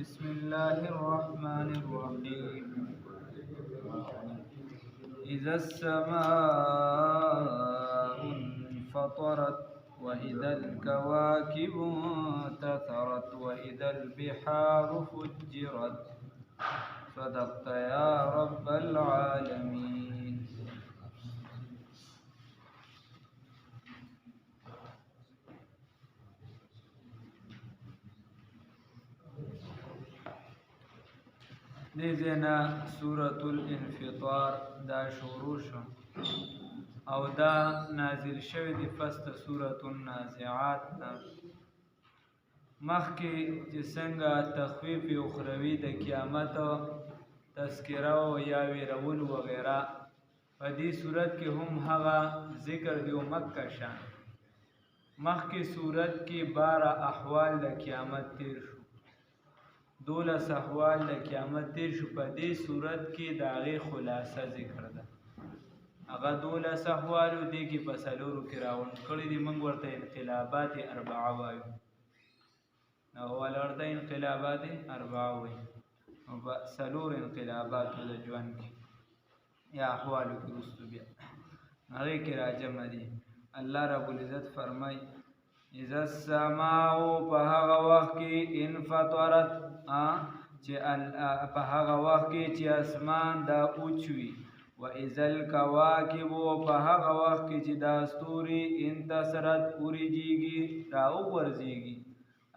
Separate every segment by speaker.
Speaker 1: بسم الله الرحمن الرحيم إذا السماء انفطرت وإذا الكواكب انتثرت وإذا البحار فجرت صدقت يا رب العالمين. دیزینا سورة الانفطار دا شروع شو او دا نازل شوی دی فست سورة النازعات نا مخی چې څنګه تخفیف اخروی د قیامت تذکره و یا ویرول وغیرہ په دې صورت کې هم هغه ذکر دی مکه شان مخی صورت کې 12 احوال د قیامت تیر شو 12 احوال د قیامت تیر شو په دې صورت کې د هغې خلاصه ذکر ده هغه 12 احوالو دې کې په څلورو کې راوند کړي دي موږ ورته انقلابات اربعه وایو اول ورته انقلابات اربعه وایو او په څلور انقلاباتو د ژوند کې یا احوالو کې وروستو بیا هغې کې راجمع دي الله رب العزت فرمایي اذا السماء په هغه وخت کې انفطرت چې په هغه وخت کې چې اسمان دا اوچوي و اذا الكواكب په هغه وخت کې چې دا ستوري انتصرت اوریږي را وغورځيږي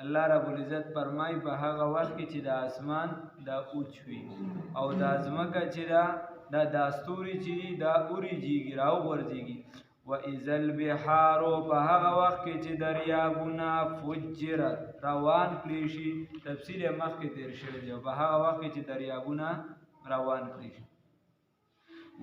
Speaker 1: الله رب العزت فرمایي په هغه وخت کې چې دا اسمان دا اوچوي او دا ځمکه چې دا ستوري چې دا اوریږي را وغورځيږي و اذا البحار په هغه وخت کې چې دریابونه فجرت روان کړي شي تفصیل مخکې تیر شوی دی په هغه وخت کې چې دریابونه روان کړي شي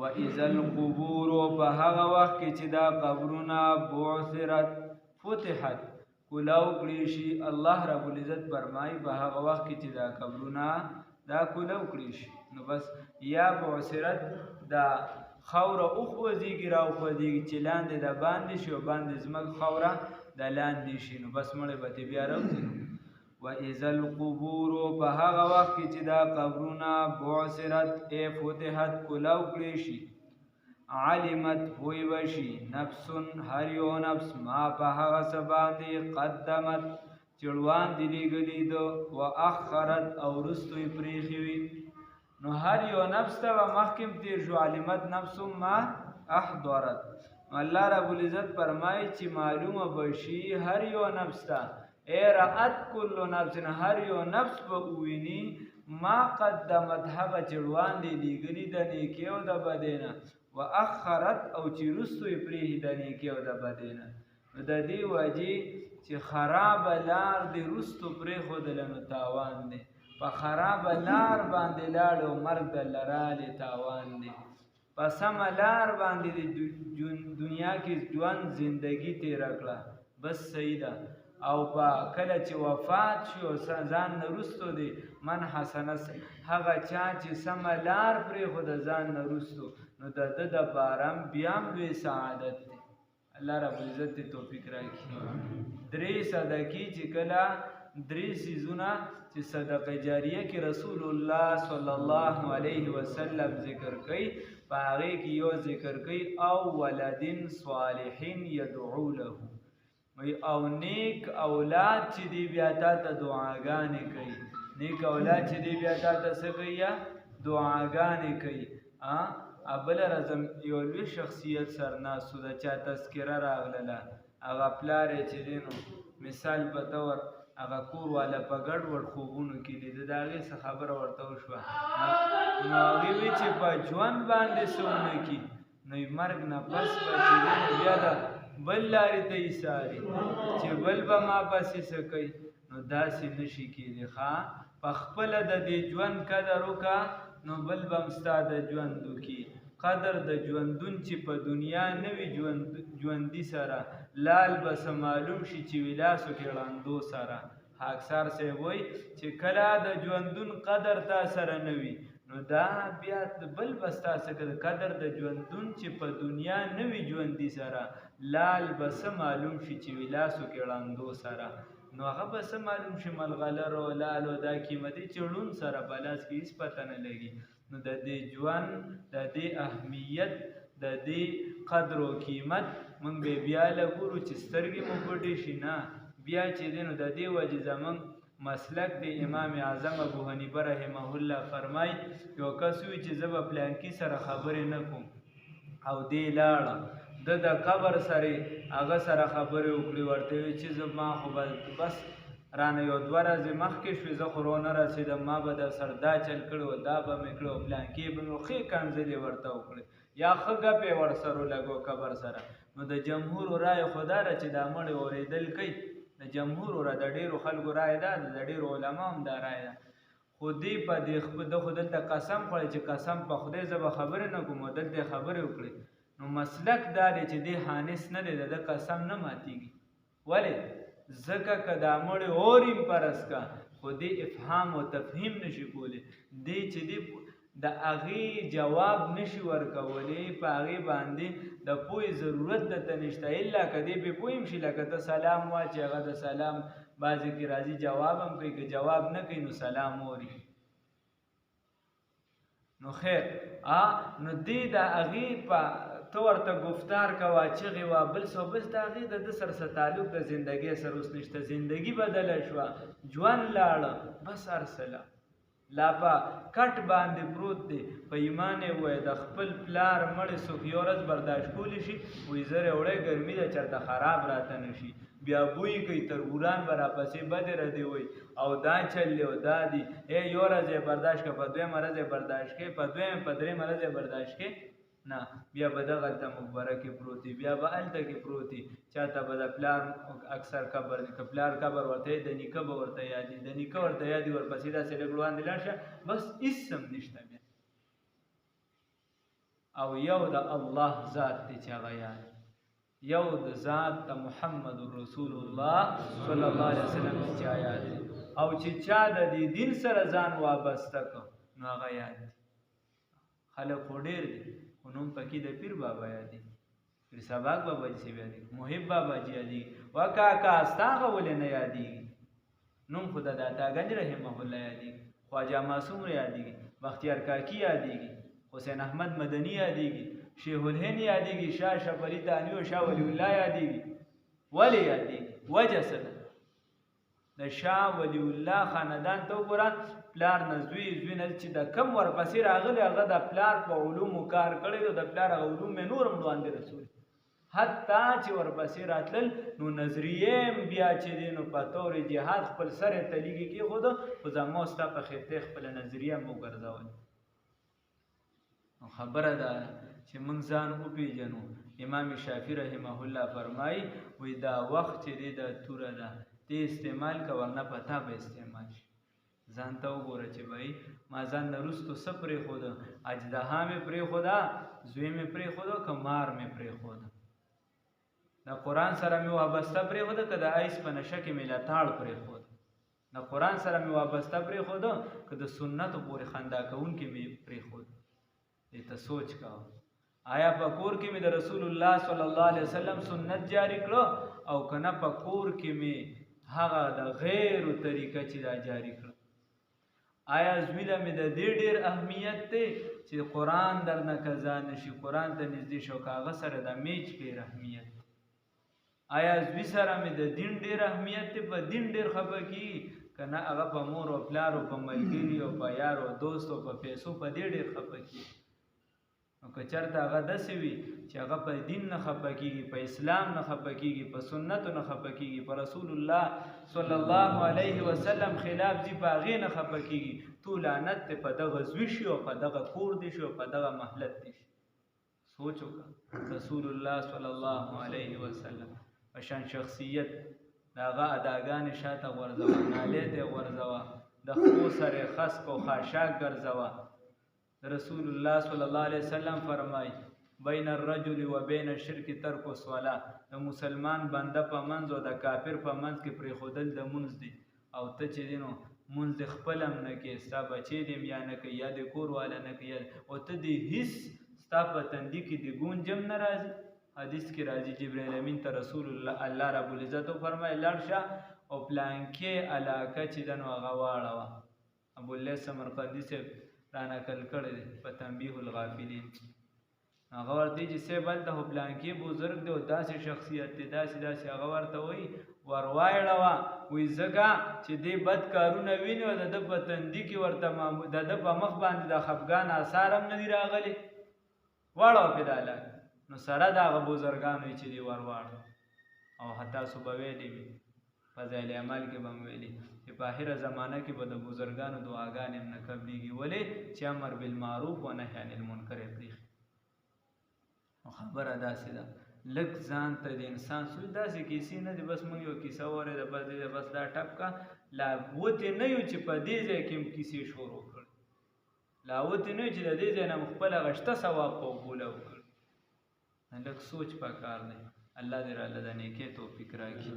Speaker 1: و اذا القبور په هغه وخت کې چې دا قبرونه بعثرت فتحت کلاو کړي شي الله رب العزت فرمایي په هغه وخت کې چې دا قبرونه دا کلاو کړي شي نو بس یا بعثرت دا خوره اوخوځيږي راوخوځيږي چې لاندې د باندې شي او باندې ځمکه خوره د لاندې شي نو بس مړی به ترې بیا راوځي و اذا القبور په هغه وخت کې چې دا قبرونه بعثرت ای فتحت کلاو کړي شي علمت پوی بشي نفس هر یو نفس ما په هغه څه باندې قدمت چې وړاندې لېږلي ده و اخرت او وروستو یې پرېښې وي نو هر یو نفس ته به مخکې تیر شو علمت نفس ما احضرت الله رب العزت فرمایي چې معلومه بشي هر یو نفس ته ای رأت کل نفس هر یو نفس به وویني ما قدمت هغه چې وړاندې لېږلي د نیکۍ او د بدۍ نه و اخرت او چې وروستو یې پرېښي د نیکۍ او د بدۍ نه نو د دې وجې چې خرابه لار دې وروستو پرېښودله نو تاوان دی په خراب لار باندې لاړ او مرګ د لرالې تاوان دی په سمه لار باندې د دنیا کې ژوند زندگی تیره کړه بس صحیح ده او په کله چې وفات شي او ځان نه وروستو دی من حسنه هغه چا چې سمه لار پرېښوده ځان نه وروستو نو د ده دپاره هم بیا هم لوی سعادت دی الله رب العزت دې توفیق راکړي درې صدقې چې کله درې څیزونه چې صدقه جاریه کې رسول الله صلی الله علیه وسلم ذکر کوي په هغې کې یو ذکر کوي او ولدین صالحین یدعو له او نیک اولاد چې دی بیا تا ته دعاګانې کوي نیک اولاد چې دی بیا تا ته څه کوي یا دعاګانې کوي بله رزم یو لوی شخصیت سرناستو د چا تذکره راغلله هغه پلار یې چې دی نو مثال په طور هغه کور والا په ګډ وډ خوبونو کې لیده د هغې څه خبره ورته وشوه نو هغې وی چې په ژوند باندې څه ونه کړي نو مرګ نه پس به چې دی نو بیا د بل لارې ته یې څاري چې بل به ما پسې څه کوي نو داسې نشي کېدی ښه په خپله د دې ژوند قدر وکړه نو بل به هم ستا د ژوند وکړي قدر د ژوندون چې په دنیا نه وي ژوندي سره لال به څه معلوم شي چې ویلاسو کې ړندو سره خاکسار صاحب وایي چې کله د ژوندون قدر تا سره نه وي نو دا بیا بل به ستا څه قدر د ژوندون چې په دنیا نه وي ژوندي سره لال به څه معلوم شي چې ویلاسو کې ړندو سره نو هغه به څه معلوم شي ملغلر او لال او دا قیمتي چې ړوند سره په لاس کې هېڅ پته نه لګي. نو د دې ژوند د دې اهمیت د دې قدر او قیمت موږ بیا لګورو چې سترګې مو پټې شي نه. بیا چې دی نو د دې وجې زموږ مسلک دی امام اعظم ابو حنیفه رحمه الله فرمایي یو کس وي چې زه به پلانکي سره خبرې نه کوم او دی لاړه د قبر سره هغه سره خبرې وکړي ورته وي چې زما خو بس رانه یو 2 ورځې مخکې شوې زه خو رونه رسېدم ما به د سر دا چل کړی و دا به مې کړی و پلانکې به مې ښې کنځلې ورته وکړې یا ښه ګپې ورسره لګو قبر سره. نو د جمهورو رایې خو دا ده چې دا مړی اورېدل کوي. د جمهورو را د ډېرو خلکو رایې ده د ډېرو علما هم دا رایې ده. خو دې په دې خو دلته قسم خوړی چې قسم په خدای زه به خبرې نه کوم او دلته یې خبرې وکړې. نو مسلک دا دی چې دې حانس نه دی د قسم نه ماتېږي. ولې ځکه که دا مړی اوریم پرس کا خو دې افهام او تفهیم نشي کولی. دې چې دې د هغې جواب نشي ورکولی په هغې باندې د پوهې ضرورت درته نشته الا که دې پې پوه هم شي لکه ته سلام وا چې هغه د سلام بعضې کې راځي جواب هم کوي که جواب نه کوي نو سلام اوري. نو خیر نو دې د هغې په ته ورته گفتار کوه چغې وه بل څه بس د هغې د ده سره څه تعلق د زندګۍ سره اوس نشته. زندګي بدله شوه ژوند لاړه بس هر څه لا په کټ باندې پروت دی. په ایمان یې ووایه د خپل پلار مړی څوک یو ورځ برداشت کولی شي وایي زه وړی ګرمي ده چېرته خراب راته نه شي بیا بوی کوي تربوران به راپسې بدې ردې وایي او دا چل دی او دا دي یو ورځ یې برداشت کړه په 2مه ورځ یې برداشت کړې په 2مه په 3مه ورځ یې برداشت کړې نه بیا به دغلته مقبره کې پروت دی بیا به هلته کې پروت دی. چاته به د پلار اکثر قبر دی که پلار قبر ورته د نیکه به ورته یادي د نیکه ورته یادي ورپسې داسې لږ وړاندې لاړ شه بس هېڅ هم نشته بیا. او یو د الله ذات دی چې هغه یاد یو د ذات د محمد رسول الله صلی الله علیه وسلم چې یاد دی او چې چا د دې دین سره ځان وابسته کړ نو هغه یاد دی. خلک خو ډېر دي خو نوم پکې د پیر بابا یادي پیر سباق بابا جي صاحب یادي محب بابا جي یادي وکاکا ستا هغه ولې نه یادېږي نوم خو د داتا گنج رحمه الله یادېږي خواجه معصوم یادېږي بختیار کاکی یادېږي حسین احمد مدني یادېږي شیخ الهند یادېږي شاه اشرف علي تانوي او شاه ولی الله یادېږي. ولې یادېږي وجه څه ده؟ د شاه ولی الله خاندان ته وګوره پلار نه زوی نه چې د کم ورپسې راغلی هغه د پلار په علومو کار کړی او د پلار هغه علوم یې نور هم وړاندې رسولي حتی چې ورپسې راتلل نو نظریې بیا چې دی نو په طور جهاد خپل سر یې تلیږي کېښوده خو زما ستا په خطې خپله نظریه هم وګرځول. نو خبره ده چې موږ ځان وپېژنو. امام شافعي رحمه الله فرمایي وایي دا وخت چې دی د توره ده ته استعمال که ورنه په تا به استعمال شي. ځان ته وګوره چې بھائی ما ځان نه وروستو څه پرېښوده اجدها مې پرېښوده زوی مې پرېښوده که مار مې پرېښوده د قرآن سره مې وابسته پرېښوده که د ایس په نشه کې مې لتاړ پرېښوده د قرآن سره مې وابسته پرېښوده که د سنتو پورې خندا کوونکي مې پرېښوده. دې ته سوچ کوه آیا په کور کې مې د رسول الله صلی الله علیه وسلم سنت جاری کړه او که نه په کور کې مې هغه د غیرو طریقه چې دا جاری کړه. آیا زوی له مې د دې ډېر اهمیت دی چې قرآن در نه قضا نشي قرآن ته نږدې شو که هغه سره د میچ ډېر اهمیت دی. آیا زوی سره مې د دین ډېر اهمیت دی په دین ډېر خفه کېږي که نه هغه په مور او پلار او په ملګري او په یار او دوست او په پیسو په دې ډېر خفه کېږي. نو که چېرته هغه داسې وي چې هغه په دین نه خفه کېږي په اسلام نه خفه کېږي په سنتو نه خفه کېږي په رسول الله صلی الله علیه وسلم خلاف ځي په هغې نه خفه کېږي تو لعنت دی په دغه زوی شي او په دغه کور دی شي او په دغه محلت دی شي. سوچ وکړه رسول الله صلی الله علیه وسلم په شان شخصیت د هغه اداګانې شاته غورځوه نالې ته غورځوه د خپو سره یې خسک او خاشاک ګرځوه. رسول الله صلی الله علیه وسلم فرمای بین الرجل و بین الشرک ترک الصلاة د مسلمان بنده په منځ او د کافر په منځ کې پرېښودل د مونځ دی او ته چې دی نو مونځ د خپل هم نه کوې ستا بچی دې هم یا نه کوي یا د کور والا نه کوي او ته دې هېڅ ستا په تندي کې د ګونج هم نه راځي. حدیث کې راځي جبرائیل امین ته رسول الله رب العزت وفرمایي لاړ شه او پلانکې علاقه چې ده نو هغه واړوه. ابواللیث سمرقندي صاحب را نقل کړی دی په تنبیه الغافلین. هغه ورته وایي چې صاحب هلته خو پلانکې بزرګ دی او داسې شخصیت دی داسې هغه ورته وایي ور واړوه. وایي ځکه چې دې بد کارونه ویني او د ده په تندي کې ورته د ده په مخ باندې د خفګان آثار هم نه دي راغلي. واړوه پرې دا علاقه. نو سره د هغه بزرګانو چې دې ور واړوه. او تاسو به ویلي وي فضایل اعمال کې به هم ویلي چې په آخره زمانه کې به د بزرګانو دعاګانې هم نه قبلېږي. ولې چې امر بالمعروف و نهی عن المنکر یې پرېښي. نو خبره داسې ده لږ ځان ته د انسان سوچ داسې کیسې نه دي بس مونږ یو کیسه واورېده بس دی بس دا ټپ کا لا وتې نه یو چې په دې ځای کې هم کیسې شروع کړي. لا وتې نه یو چې د دې ځای نه مو خپله هغه شته ثواب په اوبوله وکړي. لږ سوچ پکار دی. الله دې راله د نیکۍ توفیق راکړي.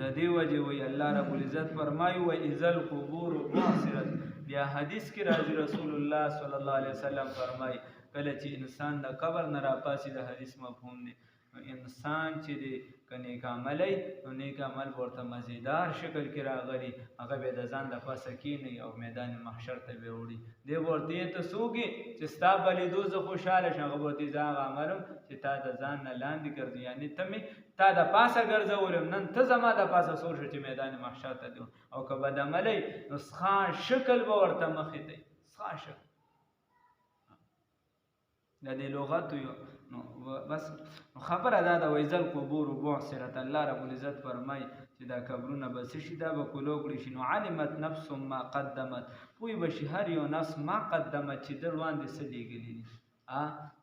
Speaker 1: د دې وجې وایي الله رب العزت فرمایي وإذا القبور بعثرت. بیا حدیث کې راځي رسول الله صلی الله علیه وسلم فرمایي کله چې انسان د قبر نه راپاسي د حدیث مفهوم دی انسان چې دی که نیک عملی نو نیک عمل به ورته مزیدار شکل کې راغلي هغه به د ځان د پاسه کینی او میدان محشر ته به وړي. دی به ورته یې ته څوک یې چې ستا په لیدو زه خوشحاله شم. هغه به ورته زه هغه عملم چې تا د ځان نه لاندې ګرځي یعنې ته مې تا د پاسه ګرځولم نن ته زما د پاسه سور شو چې میدان محشر ته دی. او که بد عملی نو سخا شکل به ورته مخې ته سخا شکل د دې لغاتو یو نو بس خبره دا ده وإذا القبور بعثرت. الله رب العزت فرمایي چې دا قبرونه به څه شي دا به کلو کړي شي. نو علمت نفس ما قدمت پوی به شي هر یو نفس ما قدمت چې در وړاندې څه لیږلي دي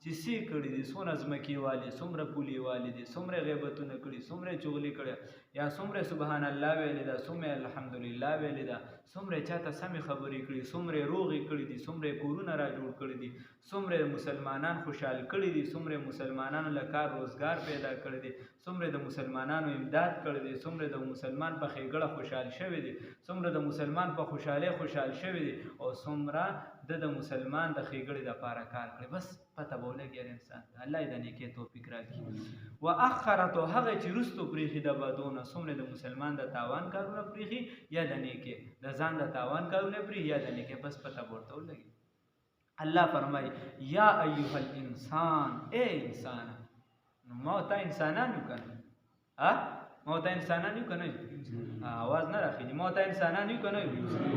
Speaker 1: چې څه کړي دي څومره ځمکې والي څومره پولې والي دي څومره غیبتونه کړي څومره چغلي کړي یا څومره سبحان الله ویلې ده څومره الحمدلله ویلې ده څومره چاته سمې خبرې کړي څومره روغې کړي دي څومره کورونه را جوړ کړي دي څومره مسلمانان خوشحال کړي دي څومره مسلمانانو له کار روزګار پیدا کړی دی څومره د مسلمانانو امداد کړی دی څومره د مسلمان په ښېګړه خوشحال شوی دی څومره د مسلمان په خوشحالۍ خوشحال شوی دی او څومره د مسلمان د ښېګړې دپاره کار کړی. بس پته به ولګي هر انسان الله یې د نیکۍ توفیق راکړي. واخرت هغه چې وروستو پرېښي د بدو نه څومره د مسلمان د تاوان کارونه پرېښي یا د نیکۍ د ځان د تاوان کارونه پرېښي یا د نیکۍ بس پته به ورته ولګي. الله فرمایي یا ایها الانسان اے انسان نو ما تا انسانان یو که نه ما تا انسانان یو که نه آواز نه راخېږي ما تا انسانان یو که نه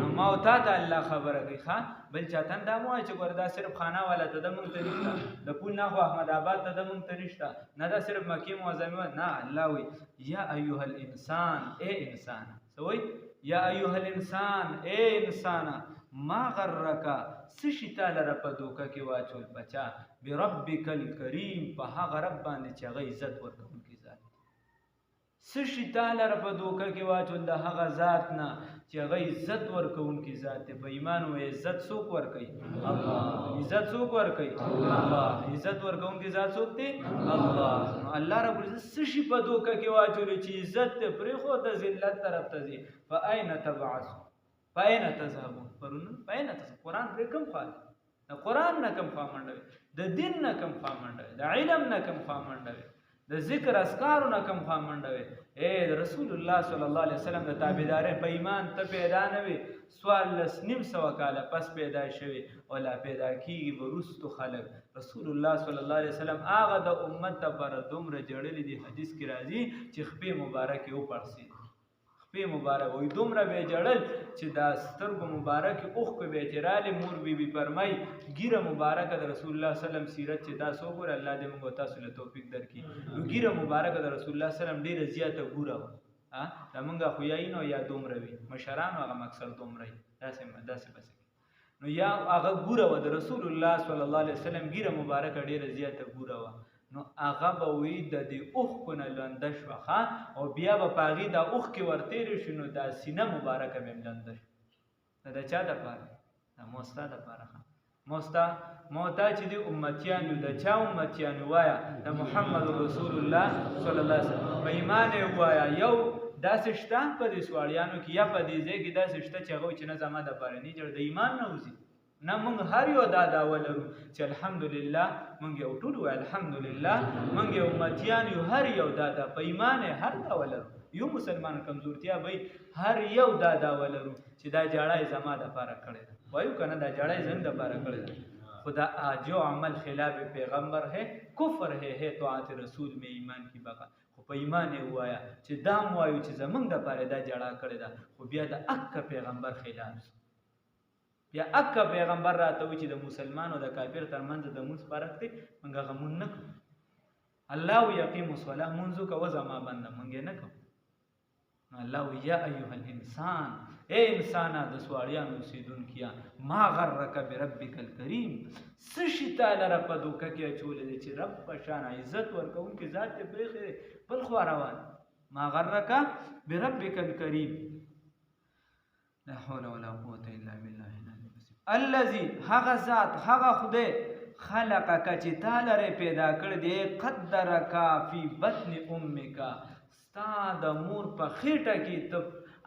Speaker 1: نو ما تا ته الله خبره کوي بل چاته هم دا مه وایه چې ګوره دا صرف خانه والا ته ده مونږ ته نشته د پول نه خو احمد آباد ته ده مونږ ته نشته نه دا صرف مکې معظمې وه نه الله وایي یا ایها الانسان اے انسان څه وایي یا ایها الانسان اے انسانه ما غرکه څه شي تا لره په دوکه کې واچول بچا بربک الکریم په هغه رب باندې چې هغه عزت ورکوونکی ذات څه شي تا لره په دوکه کې واچول د هغه ذات نه چې هغه عزت ورکوونکی ذات دی. په ایمان و عزت څوک ورکوي؟ الله. عزت څوک ورکوي؟ الله. عزت ورکوونکی ذات څوک دی؟ الله. نو الله رب العزت څه شي په دوکه کې واچولی چې عزت ته پرېښوده ذلت طرف ته ځي. فاین تبعثون پاین تذهبون پرونه پاین تذهبون قرآن پرې کوم خوا د قرآن نه کوم خوا منډوي د دین نه کوم خوا منډوي د علم نه کوم خوا منډوي د ذکر اذکارو نه کوم خوا منډوي. اے رسول الله صلی الله علیه وسلم د تابعدارۍ په ایمان ته پیدا نه وي 1400 کاله پس پیدا شوي او لا پیدا کېږي به وروستو خلک. رسول الله صلی الله علیه وسلم هغه د امت دپاره دومره جړلي دي حدیث کې راځي چې خپې مبارکې وپړسېدي خپې مبارک وایي دومره به یې جړل چې دا سترګو مبارکې اوښکې به یې چې رالې مور بیبي فرمایي ږیره مبارکه د رسول الله وسلم سیرت چې دا څو ګوره الله دې موږ تاسو له توفیق درکړي. نو ږیره مبارکه د رسول الله وسلم ډېره زیاته ګوره وه دا موږ خو یا نو یا دومره وي مشرانو هغه مکسر دومره وي داسې بس نو یا هغه ګوره وه د رسول الله صلی الله علیه وسلم ږیره مبارکه ډېره زیاته ګوره وه. نو هغه به وایي د دې اوښکو نه لنده شوه او بیا به په هغې دا اوښکې ورتېرې شي نو دا سینه مبارکه به هم لنده شي. دا د چا دپاره؟ دا مو ستا دپاره مو تا چې دي امتیان یو د چا امتیان یو وایه د محمد رسول الله صلی الله علیه وسلم په ایمان یې ووایه. یو داسې شته په دې سواړیانو کې یا په دې ځای کې داسې شته چې هغه وایي چې نه زما دپاره نه جوړ د ایمان نه وځي نه موږ هر یو دا دعوه لرو چې الحمدلله موږ یو ټول وایو الحمدلله موږ یو امتیان یو هر یو دا په ایمان یې هر دعوه لرو یو مسلمان کمزورتیا وای هر یو دا ولرو چې دا جړای زما د پاره کړی ده وایو کنه دا جړای زنګ د پاره کړی ده خدا جو عمل خلاف پیغمبر ہے کفر ہے طاعت رسول میں ایمان کی بقا خو په ایمان یې وایا چې دا وایو چې زمونږ د پاره دا جړا کړی ده خو بیا د اک پیغمبر خلاف بیا اک پیغمبر راته وی چې د مسلمان او د کافر ترمنځ د موږ فرق دی موږ غمون نه کوو الله یقیم الصلاه منذ کو زما بنده منګه نه کو الله یا ایها الانسان اے انسانا د سواړیانو سیدون کیا ما غرک بربک الکریم سشی تعالی رب دوکه کې چولې چې رب پشان عزت ورکون کې ذات ته بریخه بل خو روان ما غرک بربک الکریم لا حول ولا قوه الا بالله الذي هغه ذات هغه خدای خلقک چې تعالی ر پیدا کړ دې قدرک فی بطن امک ستا د مور په خېټه کې ته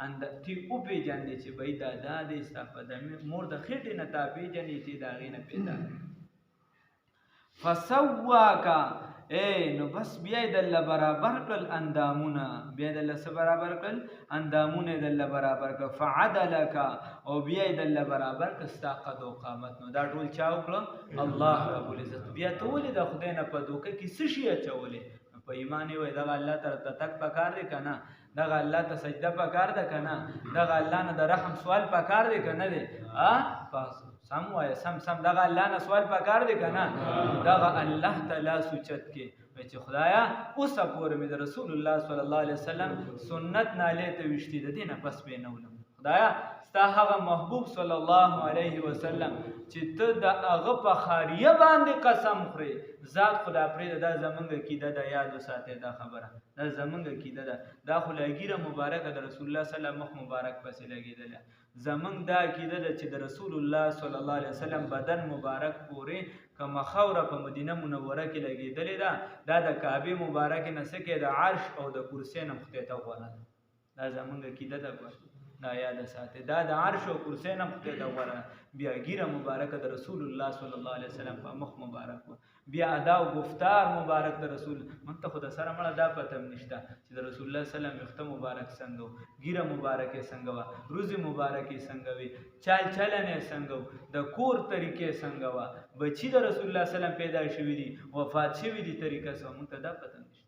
Speaker 1: اند تی او پیجنې چې بای دا دې ستا په د مور د خېټې نه تا پیجنې چې دا غینه پیدا فسواک نو بس بیا د برابر کړل اندامونه بیا د لس برابر کړل اندامونه د برابر کړ فعدلک او بیا د برابر ک ستا قد او قامت نو دا ټول چا وکړه الله رب العزت بیا ټول د خدای نه په دوکه کې څه شي اچولې په ایمان وي دا الله تعالی تک پکار دی کنه دا الله ته سجده پکار ده کنه دا الله نه د رحم سوال پکار دی کنه دی پس سم وای سم دا الله نه سوال پکار دی کنه دا الله تعالی سوچت کې چې خدایا اوس پورې مې د رسول الله صلی الله علیه وسلم سنت ناله ته وشتي د دینه پس به نه ولم خدایا ستا هغه محبوب صلی الله علیه وسلم چې ته د هغه په خاریه باندې قسم خوري ذات خدا پرې دا زمونږ کیده د یاد ساته دا خبره دا زمونږ کیده دا خو لګیره مبارکه د رسول الله صلی الله علیه وسلم مبارک پسې لګیدله زمونږ دا کیده چې د رسول الله صلی الله علیه وسلم بدن مبارک پورې کما خوره په مدینه منوره کې لګیدلې دا د کعبه مبارک نه سکه د عرش او د کرسی نه مخته ته غوړه دا زمونږ کیده ده دا یاد ساته دا د عرش او کرسی نه مخته ته غوړه بیا ګیره مبارکه د رسول الله صلی الله علیه وسلم په مخ مبارک بیا ادا او گفتار مبارک د رسول منته خود سره مړه دا پته نشته چې د رسول الله صلی الله علیه وسلم مبارک څنګه ګیره مبارکه څنګه وا روزي مبارکه څنګه وي چال چلنه څنګه د کور طریقې څنګه وا بچی د رسول الله صلی الله علیه وسلم پیدا شوی دي وفات شوی دي طریقه څه منته دا پته نشته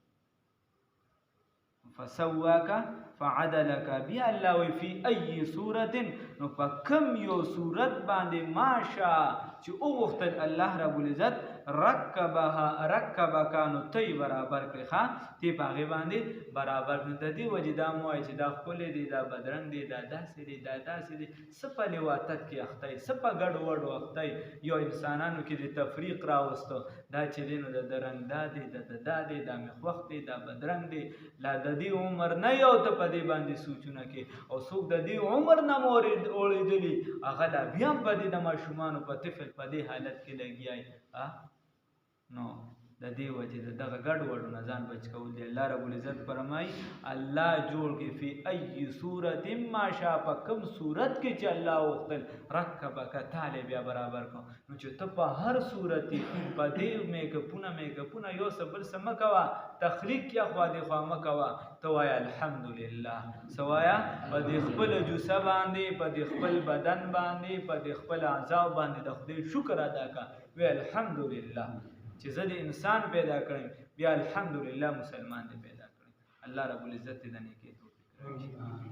Speaker 1: فسواک فعدلک بیا الله وی فی ای صورت نو پکم یو صورت باندې ماشا چې او وختل الله رب العزت رکبک نو تی برابر کړي ښا تی پاغه باندې برابر د دې وجدا مو چې دا خپل دی دا بدرنګ دی دا داسې دی دا داسې دی سپه لواتت کې اخته سپه ګډ وډ اخته یو انسانانو کې د تفریق راوستو دا چې دینو د درنګ دا دی د دی دا مخ وخت دی دا بدرنګ دی لا د دې عمر نه یو ته په دې باندې سوچونه کې او څوک د دې عمر نه مورید اوړېدلی هغه لا بیا په دې د ماشومانو په طفل په دې حالت کې لګیای نو د دې وجه دغه ګډ وډو نه ځان بچ کول دی الله رب العزت فرمای الله جوړ کې فی ای صورت ما شاء په کوم صورت کې چې الله وختل رکبک تعالی بیا برابر کو نو چې ته په هر صورت په دې میکپونه یو سبل سمکوا تخلیق یا خوا دی خوا مکوا تو وای الحمدلله سوایا په دې خپل جوسه باندې په دې خپل بدن باندې په دې خپل اعضاء باندې د خدای شکر ادا کا وی الحمدلله چې زه د انسان پیدا کړم بیا الحمدلله مسلمان دې پیدا کړم الله رب العزت دې نه کې توفیق